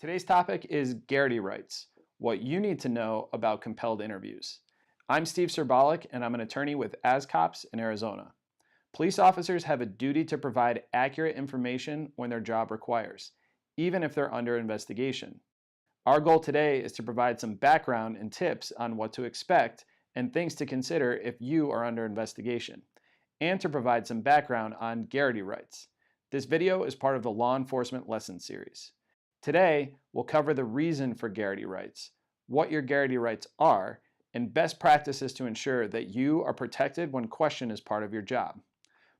Today's topic is Garrity Rights, what you need to know about compelled interviews. I'm Steve Serbalik, and I'm an attorney with ASCOPS in Arizona. Police officers have a duty to provide accurate information when their job requires, even if they're under investigation. Our goal today is to provide some background and tips on what to expect and things to consider if you are under investigation, and to provide some background on Garrity Rights. This video is part of the Law Enforcement Lesson Series. Today, we'll cover the reason for Garrity Rights, what your Garrity Rights are, and best practices to ensure that you are protected when questioned as part of your job.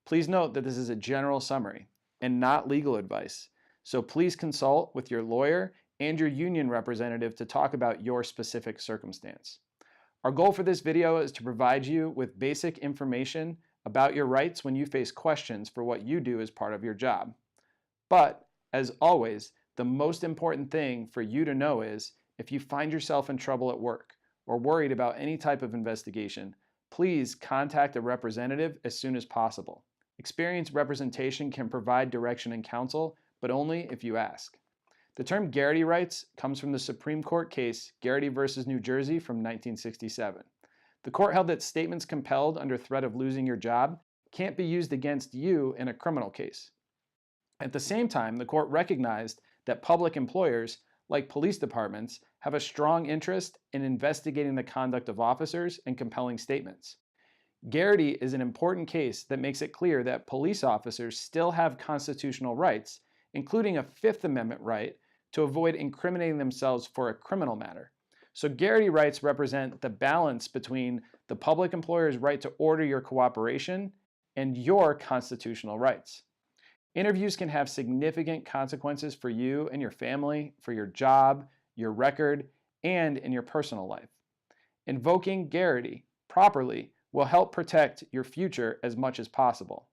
Please note that this is a general summary and not legal advice, so please consult with your lawyer and your union representative to talk about your specific circumstance. Our goal for this video is to provide you with basic information about your rights when you face questions for what you do as part of your job. But, as always, the most important thing for you to know is if you find yourself in trouble at work or worried about any type of investigation, please contact a representative as soon as possible. Experienced representation can provide direction and counsel, but only if you ask. The term Garrity Rights comes from the Supreme Court case Garrity versus New Jersey from 1967. The court held that statements compelled under threat of losing your job can't be used against you in a criminal case. At the same time, the court recognized that public employers, like police departments, have a strong interest in investigating the conduct of officers and compelling statements. Garrity is an important case that makes it clear that police officers still have constitutional rights, including a Fifth Amendment right to avoid incriminating themselves for a criminal matter. So Garrity rights represent the balance between the public employer's right to order your cooperation and your constitutional rights. Interviews can have significant consequences for you and your family, for your job, your record, and in your personal life. Invoking Garrity properly will help protect your future as much as possible.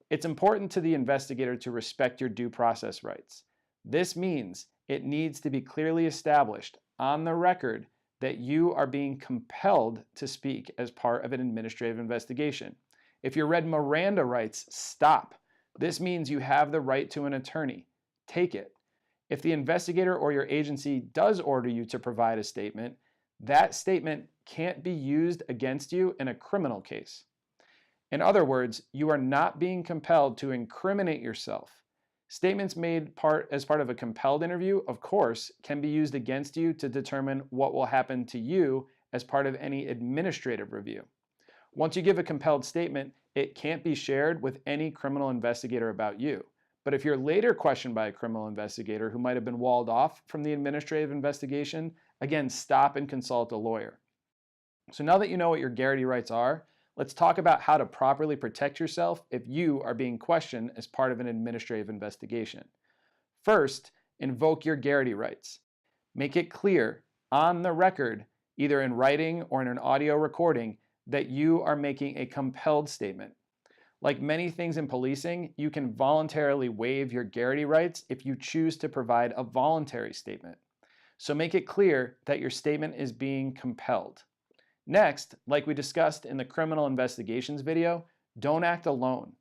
It's important to the investigator to respect your due process rights. This means it needs to be clearly established on the record that you are being compelled to speak as part of an administrative investigation. If you read Miranda Rights, stop. This means you have the right to an attorney. Take it. If the investigator or your agency does order you to provide a statement, that statement can't be used against you in a criminal case. In other words, you are not being compelled to incriminate yourself. Statements made as part of a compelled interview, of course, can be used against you to determine what will happen to you as part of any administrative review. Once you give a compelled statement, it can't be shared with any criminal investigator about you. But if you're later questioned by a criminal investigator who might have been walled off from the administrative investigation, again, stop and consult a lawyer. So now that you know what your Garrity rights are, let's talk about how to properly protect yourself if you are being questioned as part of an administrative investigation. First, invoke your Garrity rights. Make it clear on the record, either in writing or in an audio recording, that you are making a compelled statement. Like many things in policing, you can voluntarily waive your Garrity rights if you choose to provide a voluntary statement. So make it clear that your statement is being compelled. Next, like we discussed in the criminal investigations video, don't act alone.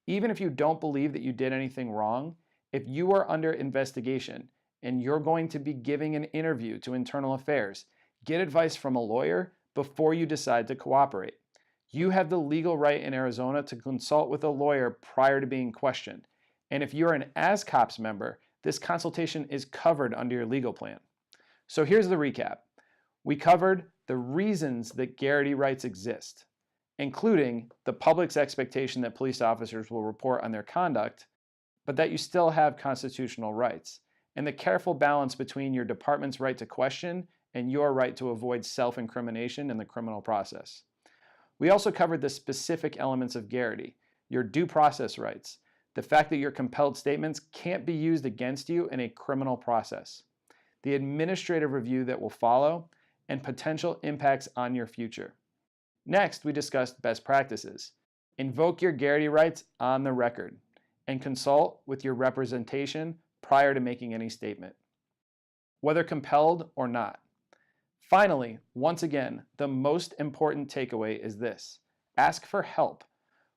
Even if you don't believe that you did anything wrong, if you are under investigation and you're going to be giving an interview to Internal Affairs, get advice from a lawyer before you decide to cooperate. You have the legal right in Arizona to consult with a lawyer prior to being questioned. And if you're an ASCOPS member, this consultation is covered under your legal plan. So here's the recap. We covered the reasons that Garrity rights exist, including the public's expectation that police officers will report on their conduct, but that you still have constitutional rights, and the careful balance between your department's right to question and your right to avoid self-incrimination in the criminal process. We also covered the specific elements of Garrity, your due process rights, the fact that your compelled statements can't be used against you in a criminal process, the administrative review that will follow, and potential impacts on your future. Next, we discussed best practices. Invoke your Garrity rights on the record, and consult with your representation prior to making any statement, whether compelled or not. Finally, once again, the most important takeaway is this. Ask for help.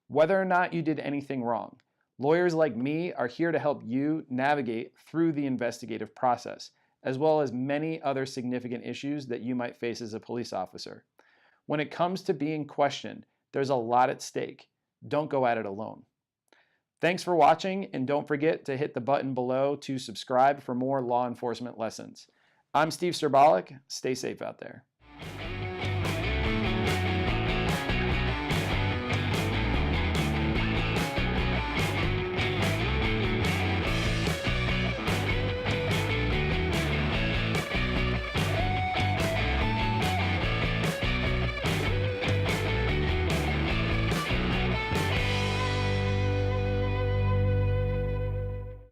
Whether or not you did anything wrong, Lawyers like me are here to help you navigate through the investigative process, as well as many other significant issues that you might face as a police officer. When it comes to being questioned, there's a lot at stake. Don't go at it alone. Thanks for watching, and don't forget to hit the button below to subscribe for more law enforcement lessons. I'm Steve Serbalik. Stay safe out there.